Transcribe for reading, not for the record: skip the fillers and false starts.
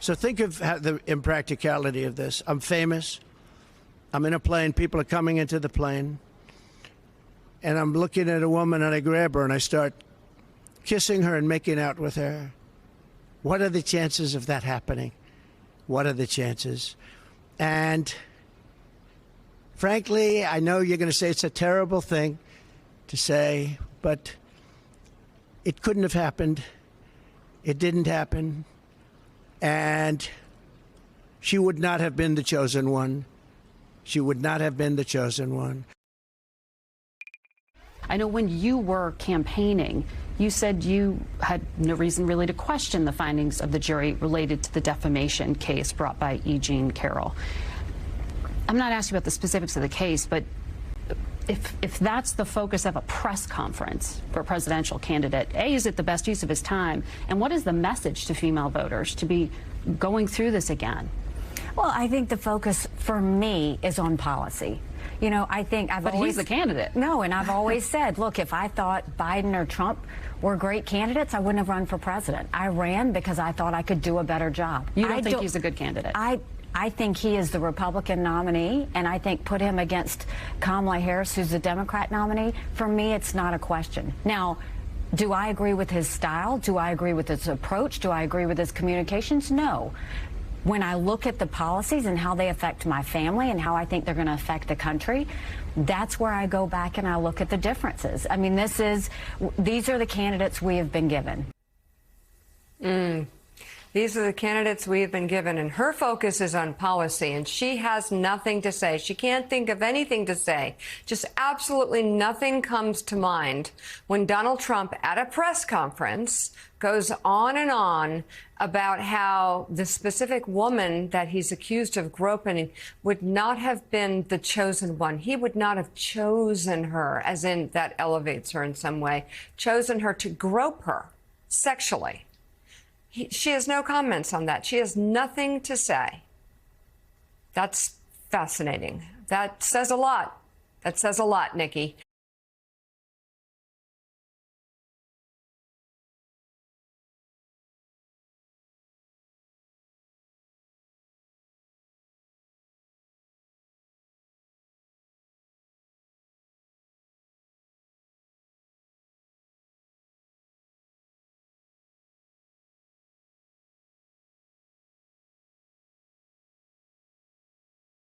So think of the impracticality of this. I'm famous. I'm in a plane. People are coming into the plane. And I'm looking at a woman and I grab her and I start kissing her and making out with her. What are the chances of that happening? What are the chances? And frankly, I know you're going to say it's a terrible thing to say, but it couldn't have happened. It didn't happen. And she would not have been the chosen one. She would not have been the chosen one. I know when you were campaigning, you said you had no reason really to question the findings of the jury related to the defamation case brought by E. Jean Carroll. I'm not asking about the specifics of the case, but if that's the focus of a press conference for a presidential candidate, A, is it the best use of his time? And what is the message to female voters to be going through this again? Well, I think the focus for me is on policy. You know, I think But he's the candidate. No, and I've always said, look, if I thought Biden or Trump were great candidates, I wouldn't have run for president. I ran because I thought I could do a better job. You don't think he's a good candidate? I think he is the Republican nominee, and I think put him against Kamala Harris, who's the Democrat nominee. For me, it's not a question. Now, do I agree with his style? Do I agree with his approach? Do I agree with his communications? No. When I look at the policies and how they affect my family and how I think they're going to affect the country, that's where I go back and I look at the differences. I mean, these are the candidates we have been given. These are the candidates we have been given, and her focus is on policy, and she has nothing to say. She can't think of anything to say. Just absolutely nothing comes to mind when Donald Trump, at a press conference, goes on and on about how the specific woman that he's accused of groping would not have been the chosen one. He would not have chosen her, as in that elevates her in some way, chosen her to grope her sexually. She has no comments on that. She has nothing to say. That's fascinating. That says a lot. That says a lot, Nikki.